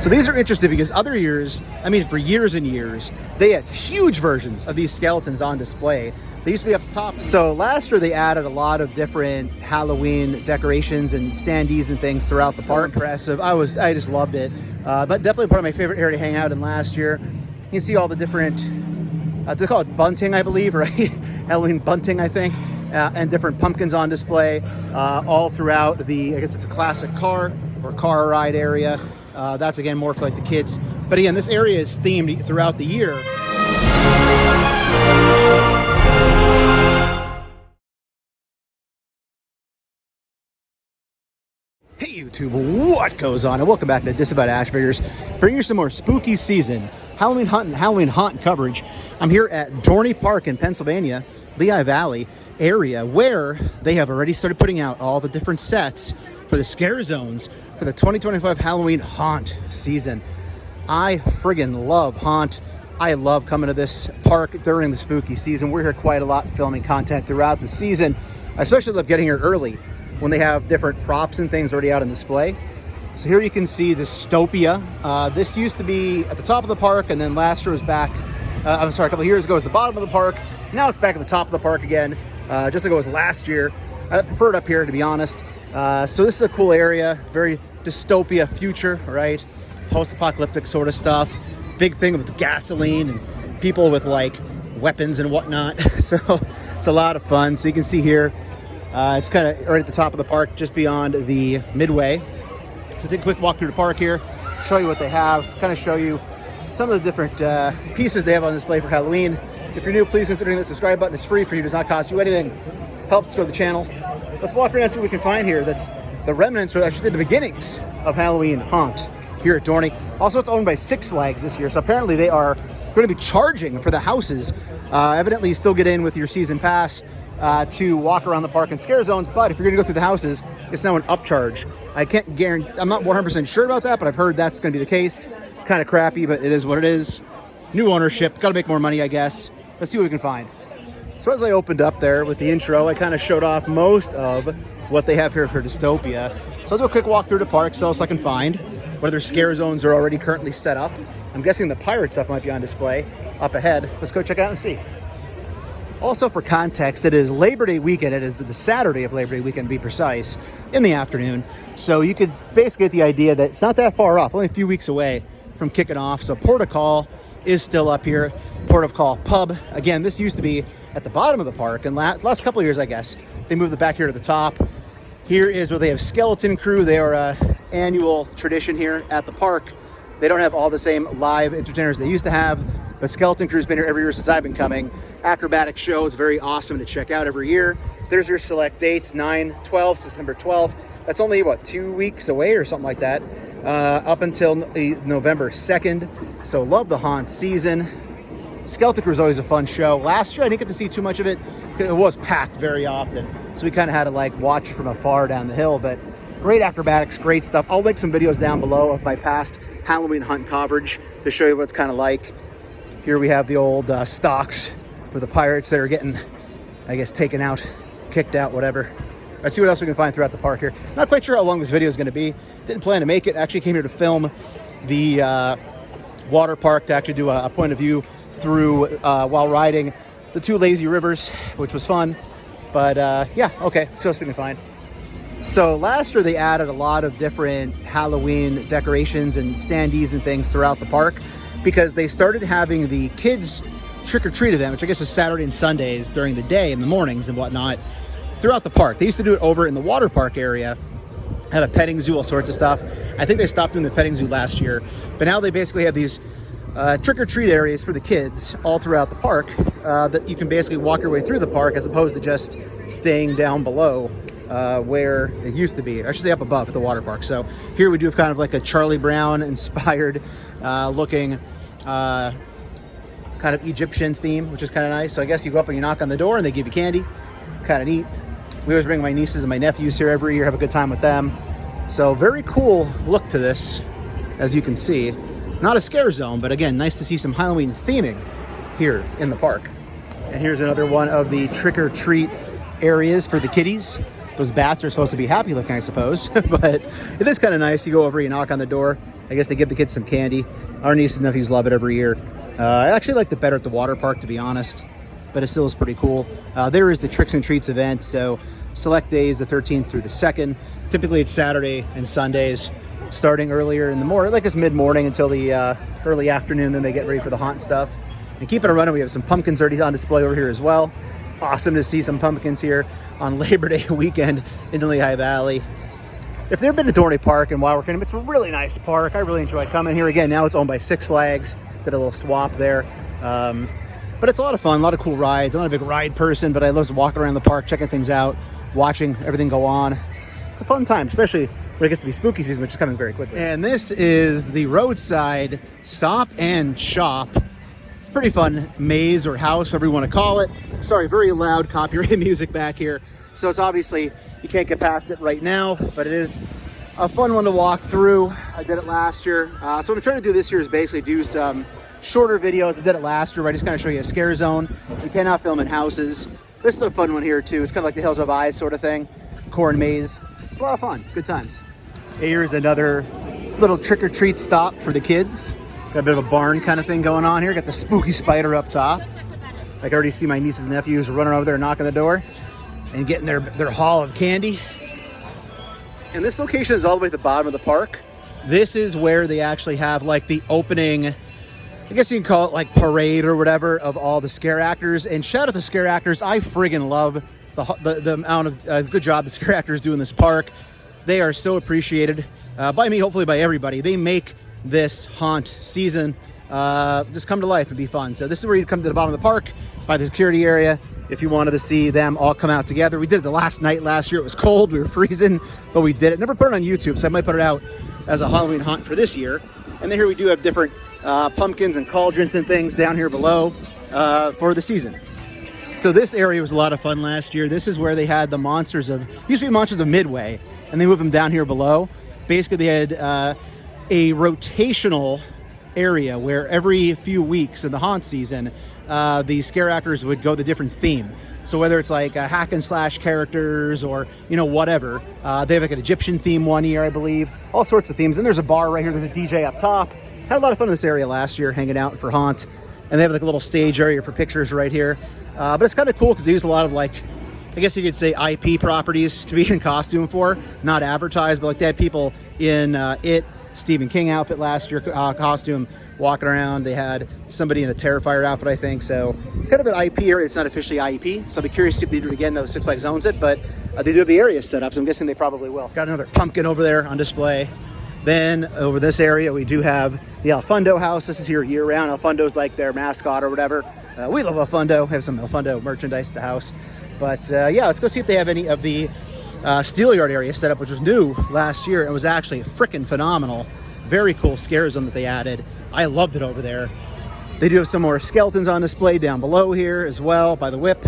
So these are interesting because other years, I mean, for years and years, they had huge versions of these skeletons on display. They used to be up top. So last year they added a lot of different Halloween decorations and standees and things throughout the park. Impressive. I just loved it. But definitely part of my favorite area to hang out in last year. You can see all the different, they call it bunting, I believe, right? Halloween bunting, I think. And different pumpkins on display all throughout the, I guess it's a classic car or car ride area. That's again more for like the kids. But again, this area is themed throughout the year. Hey YouTube, what goes on? And welcome back to Disavowed Action Figures, bringing you some more spooky season Halloween hunt and Halloween haunt coverage. I'm here at Dorney Park in Pennsylvania, Lehigh Valley area, where they have already started putting out all the different sets for the scare zones for the 2025 Halloween haunt season. I friggin' love haunt. I love coming to this park during the spooky season. We're here quite a lot filming content throughout the season. I especially love getting here early when they have different props and things already out on display. So here you can see the Dystopia. This used to be at the top of the park, and then last year was back, a couple of years ago, it was the bottom of the park. Now it's back at the top of the park again, just like it was last year. I prefer it up here, to be honest. So this is a cool area, very dystopia future, right? Post-apocalyptic sort of stuff. Big thing with gasoline and people with like weapons and whatnot. So it's a lot of fun. So you can see here, it's kind of right at the top of the park, just beyond the midway. So take a quick walk through the park here, show you what they have, kind of show you some of the different pieces they have on display for Halloween. If you're new, please consider hitting the subscribe button. It's free for you, does not cost you anything. Helps grow the channel. Let's walk around and see what we can find here. That's the remnants, or I should say the beginnings of Halloween haunt here at Dorney. Also, it's owned by Six Flags this year, so apparently they are going to be charging for the houses. Evidently, you still get in with your season pass to walk around the park and scare zones, but if you're going to go through the houses, it's now an upcharge. I can't guarantee, I'm not 100% sure about that, but I've heard that's going to be the case. Kind of crappy, but it is what it is. New ownership, got to make more money, I guess. Let's see what we can find. So as I opened up there with the intro, I kind of showed off most of what they have here for Dystopia. So I'll do a quick walk through the park, so else I can find whether scare zones are already currently set up. I'm guessing the pirate stuff might be on display up ahead. Let's go check it out and see. Also, for context, it is Labor Day weekend. It is the Saturday of Labor Day weekend, to be precise, in the afternoon. So you could basically get the idea that it's not that far off, only a few weeks away from kicking off. So Port of Call is still up here. Port of Call Pub. Again, this used to be at the bottom of the park, and last couple of years, I guess, they moved it back here to the top. Here is where they have Skeleton Crew. They are an annual tradition here at the park. They don't have all the same live entertainers they used to have, but Skeleton Crew's been here every year since I've been coming. Acrobatic show is very awesome to check out every year. There's your select dates, 9/12, September 12th. That's only, what, 2 weeks away or something like that, up until November 2nd. So love the haunt season. Skeleton Crew is always a fun show. Last year, I didn't get to see too much of it. It was packed very often, so we kind of had to like watch it from afar down the hill, but great acrobatics, great stuff. I'll link some videos down below of my past Halloween hunt coverage to show you what it's kind of like. Here we have the old stocks for the pirates that are getting, I guess, taken out, kicked out, whatever. Let's see what else we can find throughout the park here. Not quite sure how long this video is going to be. Didn't plan to make it. Actually came here to film the water park, to actually do a point of view through while riding the two lazy rivers, which was fun. But yeah, okay, so else we can find. So last year they added a lot of different Halloween decorations and standees and things throughout the park, because they started having the kids trick-or-treat event, which I guess is Saturday and Sundays during the day, in the mornings and whatnot, throughout the park. They used to do it over in the water park area, had a petting zoo, all sorts of stuff. I think they stopped doing the petting zoo last year, but now they basically have these trick-or-treat areas for the kids all throughout the park that you can basically walk your way through the park, as opposed to just staying down below where it used to be. I should say up above at the water park. So here we do have kind of like a Charlie Brown inspired looking kind of Egyptian theme, which is kind of nice. So I guess you go up and you knock on the door and they give you candy. Kind of neat. We always bring my nieces and my nephews here every year, have a good time with them. So very cool look to this, as you can see. Not a scare zone, but again, nice to see some Halloween theming here in the park. And here's another one of the trick-or-treat areas for the kiddies. Those bats are supposed to be happy looking, I suppose, but it is kind of nice. You go over, you knock on the door, I guess they give the kids some candy. Our nieces and nephews love it every year. I actually liked it better at the water park, to be honest, but it still is pretty cool. There is the Tricks and Treats event, so select days, the 13th through the 2nd. Typically it's Saturday and Sundays, starting earlier in the morning, like it's mid-morning until the early afternoon, then they get ready for the haunt stuff. And keep it running, we have some pumpkins already on display over here as well. Awesome to see some pumpkins here on Labor Day weekend in the Lehigh Valley. If they've been to Dorney Park and Wild Kingdom, it's a really nice park. I really enjoy coming here. Again, now it's owned by Six Flags. Did a little swap there. But it's a lot of fun, a lot of cool rides. I'm not a big ride person, but I love walking around the park, checking things out, watching everything go on. It's a fun time, especially when it gets to be spooky season, which is coming very quickly. And this is the roadside stop and shop. It's a pretty fun maze or house, whatever you want to call it. Sorry, very loud copyrighted music back here. So it's obviously, you can't get past it right now, but it is a fun one to walk through. I did it last year. So what I'm trying to do this year is basically do some shorter videos. I did it last year, where I just kind of show you a scare zone. You cannot film in houses. This is a fun one here too. It's kind of like the Hills of Eyes sort of thing. Corn maze. It's a lot of fun, good times. Here's another little trick-or-treat stop for the kids. Got a bit of a barn kind of thing going on here. Got the spooky spider up top. I can already see my nieces and nephews running over there knocking the door and getting their haul of candy. And this location is all the way at the bottom of the park. This is where they actually have like the opening, I guess you can call it like parade or whatever, of all the scare actors. And shout out to scare actors. I friggin' love the amount of good job the scare actors do in this park. They are so appreciated by me, hopefully by everybody. They make this haunt season just come to life and be fun. So this is where you come to the bottom of the park by the security area if you wanted to see them all come out together. We did it the last night last year. It was cold, we were freezing, but we did it. Never put it on YouTube, so I might put it out as a Halloween haunt for this year. And then here we do have different pumpkins and cauldrons and things down here below for the season. So this area was a lot of fun last year. This is where they had the monsters of, used to be monsters of Midway, and they moved them down here below. Basically they had a rotational area where every few weeks in the haunt season, the scare actors would go the different theme. So whether it's like hack and slash characters or, you know, whatever. They have like an Egyptian theme one year, I believe. All sorts of themes. And there's a bar right here. There's a DJ up top. Had a lot of fun in this area last year, hanging out for haunt. And they have like a little stage area for pictures right here. But it's kind of cool because they use a lot of like, I guess you could say IP properties to be in costume for. Not advertised, but like they had people in Stephen King outfit last year, costume, walking around. They had somebody in a Terrifier outfit, I think. So kind of an IP area. It's not officially IP, so I'll be curious to see if they do it again, though Six Flags owns it. But they do have the area set up, so I'm guessing they probably will. Got another pumpkin over there on display. Then over this area, we do have the Alfundo house. This is here year round. Alfundo's like their mascot or whatever. We love Alfundo. Have some Alfundo merchandise at the house. But yeah, let's go see if they have any of the Steelyard area set up, which was new last year and was actually freaking phenomenal. Very cool scare zone that they added. I loved it over there. They do have some more skeletons on display down below here as well by the whip.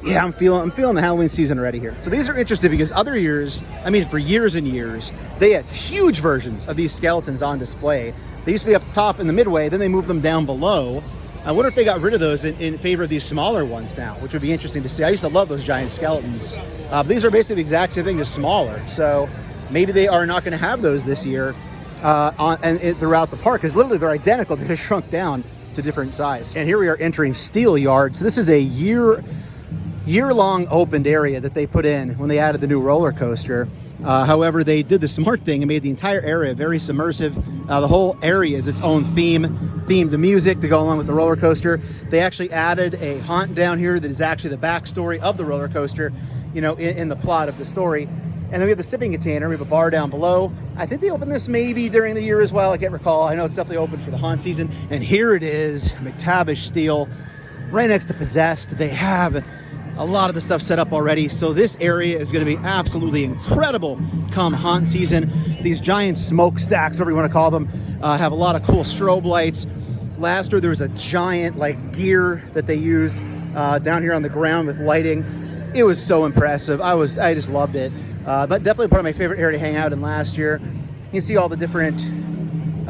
Yeah, I'm feeling the Halloween season already here. So these are interesting because other years, I mean, for years and years, they had huge versions of these skeletons on display. They used to be up top in the Midway, then they moved them down below. I wonder if they got rid of those in favor of these smaller ones now, which would be interesting to see. I used to love those giant skeletons. These are basically the exact same thing, just smaller. So maybe they are not going to have those this year throughout the park, because literally they're identical. They're just shrunk down to different size. And here we are entering Steelyard. So this is a year-long opened area that they put in when they added the new roller coaster. However, they did the smart thing and made the entire area very submersive. The whole area is its own themed music to go along with the roller coaster. They actually added a haunt down here that is actually the backstory of the roller coaster, you know, in the plot of the story. And then we have the sipping container. We have a bar down below. I think they opened this maybe during the year as well. I can't recall. I know it's definitely open for the haunt season. And here it is, McTavish Steel, right next to Possessed. They have a lot of the stuff set up already. So this area is going to be absolutely incredible come haunt season. These giant smokestacks, whatever you want to call them, have a lot of cool strobe lights. Last year there was a giant like gear that they used down here on the ground with lighting. It was so impressive. I just loved it. But definitely part of my favorite area to hang out in last year. You can see all the different,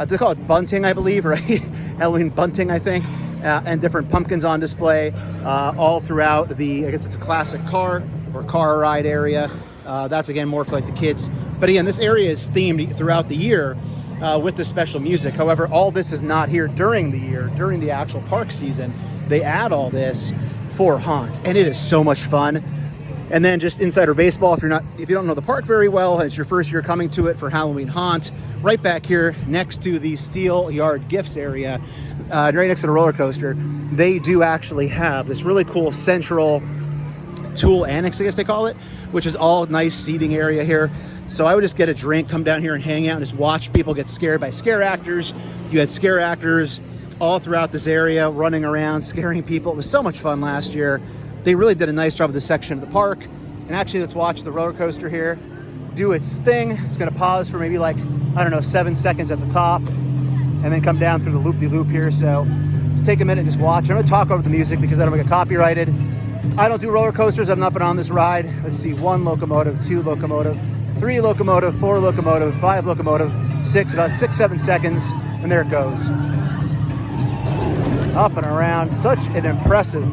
they call it bunting, I believe, right? Halloween bunting, I think. And different pumpkins on display all throughout I guess it's a classic car or car ride area. That's again more for like the kids. But again, this area is themed throughout the year. with the special music. However, all this is not here during the year, during the actual park season. They add all this for Haunt, and it is so much fun. And then just insider baseball, if you don't know the park very well, and it's your first year coming to it for Halloween Haunt, right back here next to the Steel Yard Gifts area, right next to the roller coaster, they do actually have this really cool central tool annex, I guess they call it, which is all nice seating area here. So I would just get a drink, come down here and hang out and just watch people get scared by scare actors. You had scare actors all throughout this area running around, scaring people. It was so much fun last year. They really did a nice job of this section of the park. And actually, let's watch the roller coaster here do its thing. It's gonna pause for maybe like, I don't know, 7 seconds at the top, and then come down through the loop-de-loop here. So let's take a minute and just watch. I'm gonna talk over the music because I don't get copyrighted. I don't do roller coasters. I've not been on this ride. Let's see, 1 locomotive, 2 locomotive, 3 locomotive, 4 locomotive, 5 locomotive, 6, about 6-7 seconds, and there it goes. Up and around. Such an impressive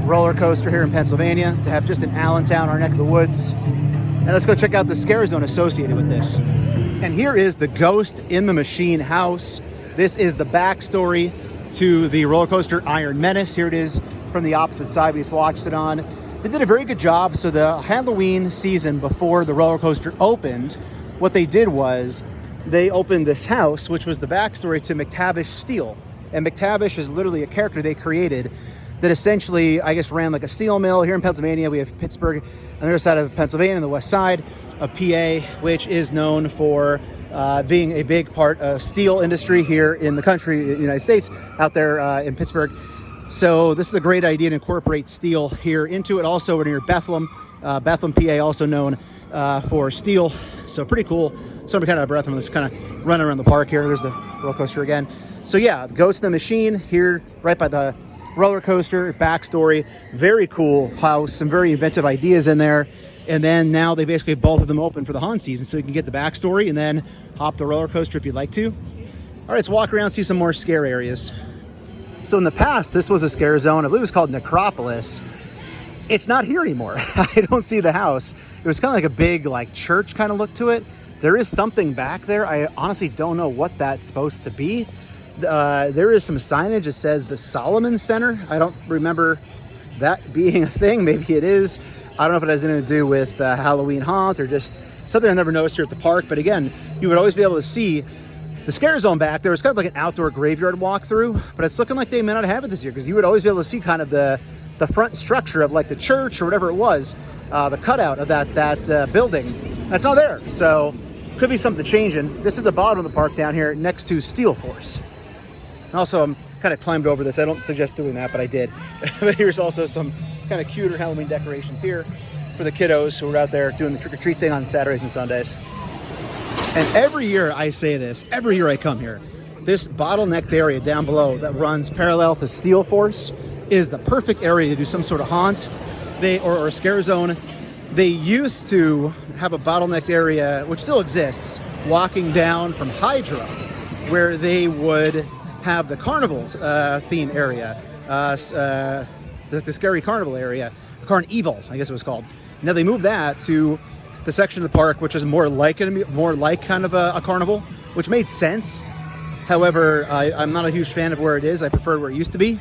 roller coaster here in Pennsylvania to have just in Allentown, our neck of the woods. And let's go check out the scare zone associated with this. And here is the Ghost in the Machine house. This is the backstory to the roller coaster Iron Menace. Here it is from the opposite side we just watched it on. They did a very good job. So the Halloween season before the roller coaster opened, what they did was they opened this house, which was the backstory to McTavish Steel. And McTavish is literally a character they created that essentially, I guess, ran like a steel mill. Here in Pennsylvania, we have Pittsburgh on the other side of Pennsylvania, on the west side of PA, which is known for being a big part of steel industry here in the country, the United States, out there in Pittsburgh. So this is a great idea to incorporate steel here into it. Also, we're near Bethlehem, PA, also known for steel. So pretty cool. So I'm kind of out of breath. I'm just kind of running around the park here. There's the roller coaster again. So yeah, Ghost in the Machine here, right by the roller coaster, backstory, very cool house, some very inventive ideas in there. And then now they basically have both of them open for the haunt season, so you can get the backstory and then hop the roller coaster if you'd like to. All right, let's walk around, see some more scare areas. So in the past, this was a scare zone. I believe it was called Necropolis. It's not here anymore. I don't see the house. It was kind of like a big like church kind of look to it. There is something back there. I honestly don't know what that's supposed to be. There is some signage that says the Solomon Center. I don't remember that being a thing. Maybe it is. I don't know if it has anything to do with Halloween Haunt or just something I never noticed here at the park. But again, you would always be able to see the scare zone back there. It's kind of like an outdoor graveyard walkthrough, but it's looking like they may not have it this year because you would always be able to see kind of the front structure of like the church or whatever it was, the cutout of that building. That's not there. So could be something changing. This is the bottom of the park down here next to Steel Force. And also, I'm kind of climbed over this. I don't suggest doing that, but I did. But here's also some kind of cuter Halloween decorations here for the kiddos who are out there doing the trick-or-treat thing on Saturdays and Sundays. And every year I say this, every year I come here, this bottlenecked area down below that runs parallel to Steel Force is the perfect area to do some sort of haunt or scare zone. They used to have a bottlenecked area, which still exists, walking down from Hydra, where they would have the carnival theme area, the scary carnival area, Carnival, I guess it was called. Now they moved that to the section of the park which is more like kind of a carnival, which made sense. However, I'm not a huge fan of where it is. I prefer where it used to be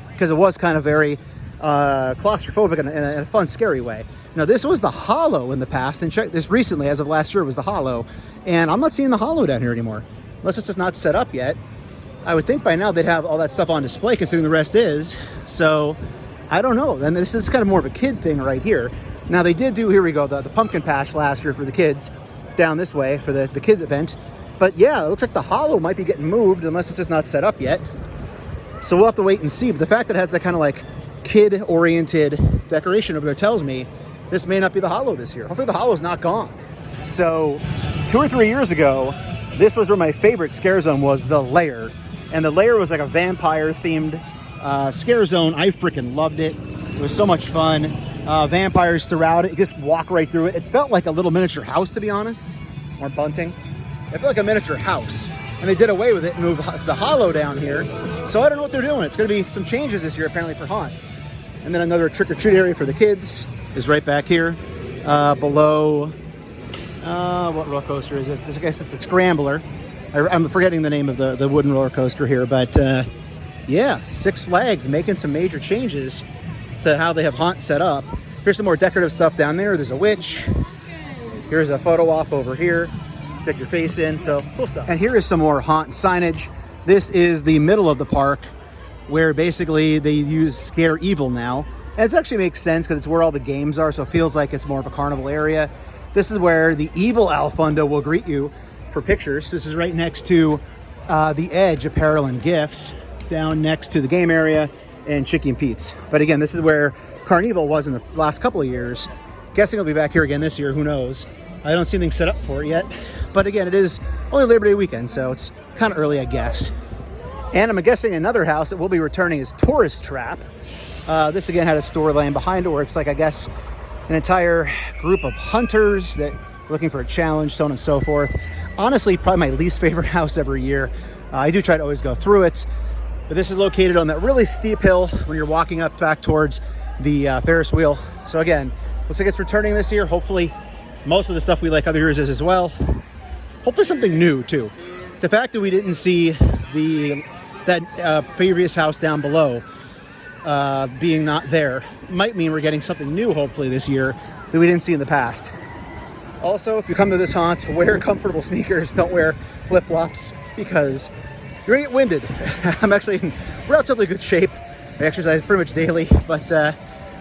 because it was kind of very claustrophobic in a fun, scary way. Now this was the Hollow in the past, and check this recently, as of last year, was the Hollow, and I'm not seeing the Hollow down here anymore, unless it's just not set up yet. I would think by now they'd have all that stuff on display, considering the rest is. So I don't know. And this is kind of more of a kid thing right here. Now they did do, here we go, the pumpkin patch last year for the kids down this way for the kid event. But yeah, it looks like the Hollow might be getting moved unless it's just not set up yet. So we'll have to wait and see. But the fact that it has that kind of like kid-oriented decoration over there tells me this may not be the Hollow this year. Hopefully the Hollow's not gone. So 2 or 3 years ago, this was where my favorite scare zone was, the Lair. And the Lair was like a vampire-themed scare zone. I freaking loved it. It was so much fun. Vampires throughout it. You just walk right through it. It felt like a little miniature house, to be honest. Or bunting. It felt like a miniature house. And they did away with it and moved the Hollow down here. So I don't know what they're doing. It's going to be some changes this year, apparently, for Haunt. And then another trick-or-treat area for the kids is right back here. Below... what roller coaster is this? I guess it's the Scrambler. I'm forgetting the name of the wooden roller coaster here, but yeah, Six Flags making some major changes to how they have haunt set up. Here's some more decorative stuff down there. There's a witch. Here's a photo op over here. Stick your face in, so cool stuff. And here is some more haunt signage. This is the middle of the park where basically they use Scare Evil now. And it actually makes sense because it's where all the games are, so it feels like it's more of a carnival area. This is where the evil Alfundo will greet you for pictures. This is right next to the Edge Apparel and Gifts, down next to the game area and Chicky and Pete's. But again, this is where Carnival was in the last couple of years. Guessing it'll be back here again this year, who knows. I don't see anything set up for it yet. But again, it is only Labor Day weekend, so it's kind of early, I guess. And I'm guessing another house that will be returning is Tourist Trap. This again had a storyline behind it where it's like, I guess, an entire group of hunters that are looking for a challenge, so on and so forth. Honestly, probably my least favorite house every year. I do try to always go through it, but this is located on that really steep hill when you're walking up back towards the Ferris wheel. So again, looks like it's returning this year. Hopefully most of the stuff we like other years is as well. Hopefully something new too. The fact that we didn't see that previous house down below being not there might mean we're getting something new hopefully this year that we didn't see in the past. Also, if you come to this haunt, wear comfortable sneakers. Don't wear flip-flops because you're gonna get winded. I'm actually in relatively good shape. I exercise pretty much daily, but a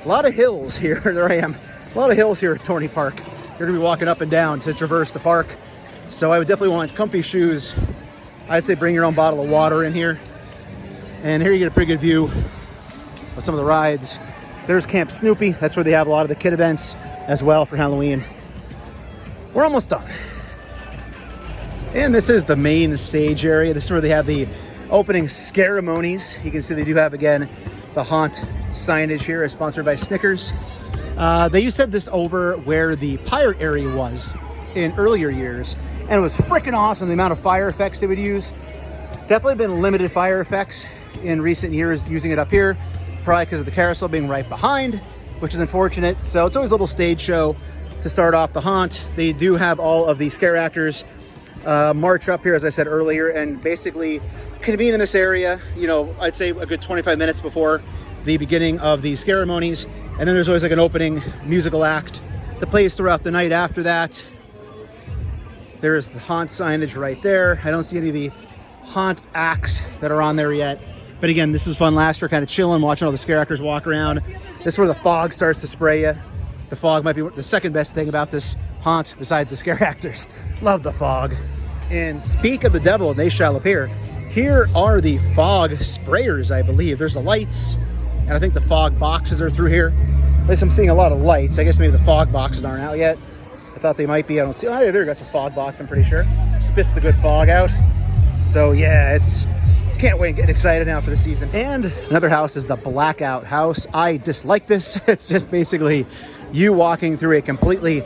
lot of hills here. There I am. A lot of hills here at Dorney Park. You're gonna be walking up and down to traverse the park. So I would definitely want comfy shoes. I'd say bring your own bottle of water in here. And here you get a pretty good view of some of the rides. There's Camp Snoopy. That's where they have a lot of the kid events as well for Halloween. We're almost done. And this is the main stage area. This is where they have the opening ceremonies. You can see they do have, again, the haunt signage here is sponsored by Snickers. They used to have this over where the pirate area was in earlier years, and it was freaking awesome, the amount of fire effects they would use. Definitely been limited fire effects in recent years using it up here, probably because of the carousel being right behind, which is unfortunate. So it's always a little stage show to start off the haunt. They do have all of the scare actors march up here, as I said earlier, and basically convene in this area, you know, I'd say a good 25 minutes before the beginning of the ceremonies. And then there's always like an opening musical act that plays throughout the night after that. There's the haunt signage right there. I don't see any of the haunt acts that are on there yet. But again, this was fun last year, kind of chilling, watching all the scare actors walk around. This is where the fog starts to spray you. The fog might be the second best thing about this haunt besides the scare actors. Love the fog. And speak of the devil, and they shall appear. Here are the fog sprayers, I believe. There's the lights, and I think the fog boxes are through here. At least I'm seeing a lot of lights. I guess maybe the fog boxes aren't out yet. I thought they might be. I don't see. Oh, yeah, there got some fog box, I'm pretty sure. Spits the good fog out. So yeah, can't wait, getting excited now for the season. And another house is the Blackout House. I dislike this. It's just basically you walking through a completely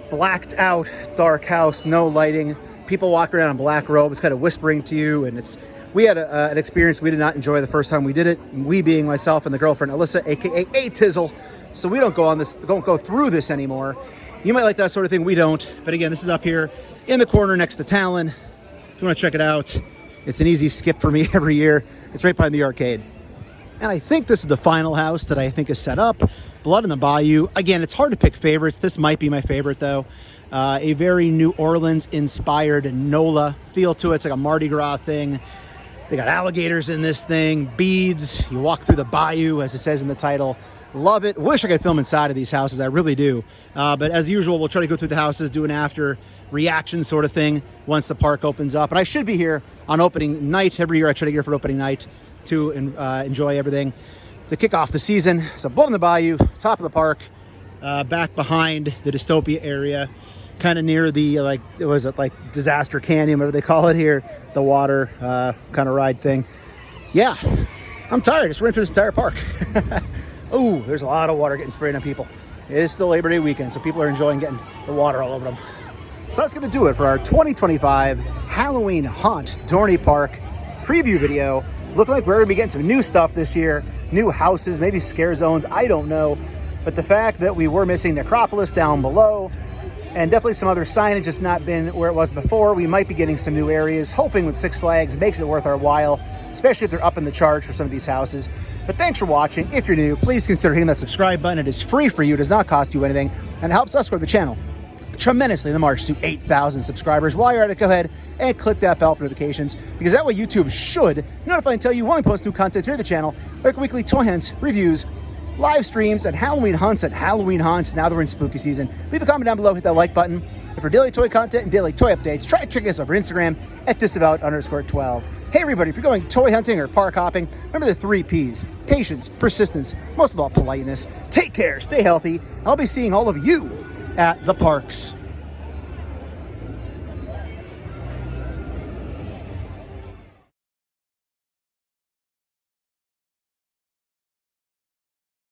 blacked out dark house, no lighting. People walk around in black robes, kind of whispering to you, and we had an experience we did not enjoy the first time we did it. We being myself and the girlfriend Alyssa, aka A Tizzle. So we don't go through this anymore. You might like that sort of thing. We don't. But again, this is up here in the corner next to Talon. If you want to check it out, it's an easy skip for me every year. It's right behind the arcade. And I think this is the final house that I think is set up. Blood in the Bayou. Again, it's hard to pick favorites. This might be my favorite though. A very New Orleans inspired NOLA feel to it. It's like a Mardi Gras thing. They got alligators in this thing, beads. You walk through the bayou, as it says in the title. Love it. Wish I could film inside of these houses. I really do. But as usual, we'll try to go through the houses, do an after reaction sort of thing once the park opens up. And I should be here on opening night. Every year I try to get here for opening night to enjoy everything to kick off the season. So Blood in the Bayou, top of the park, back behind the Dystopia area, kind of near the, like Disaster Canyon, whatever they call it here, the water kind of ride thing. Yeah, I'm tired. Just ran through this entire park. Oh, there's a lot of water getting sprayed on people. It is still Labor Day weekend, so people are enjoying getting the water all over them. So that's going to do it for our 2025 Halloween Haunt Dorney Park preview video. Looking like we're going to be getting some new stuff this year, new houses, maybe scare zones, I don't know. But the fact that we were missing Necropolis down below, And definitely some other signage has not been where it was before. We might be getting some new areas, hoping with Six Flags makes it worth our while, especially if they're up in the charge for some of these houses. But thanks for watching. If you're new, please consider hitting that subscribe button. It is free for you. It does not cost you anything, and it helps us grow the channel tremendously in the march to 8,000 subscribers. While you're at it, go ahead and click that bell for notifications, because that way YouTube should notify and tell you when we post new content here at the channel, like weekly toy hunts, reviews, live streams, and Halloween hunts now that we're in spooky season. Leave a comment down below, hit that like button. And for daily toy content and daily toy updates, try checking us out over Instagram at Disavowed_12. Hey everybody, if you're going toy hunting or park hopping, remember the 3 Ps: patience, persistence, most of all politeness. Take care, stay healthy, and I'll be seeing all of you at the parks.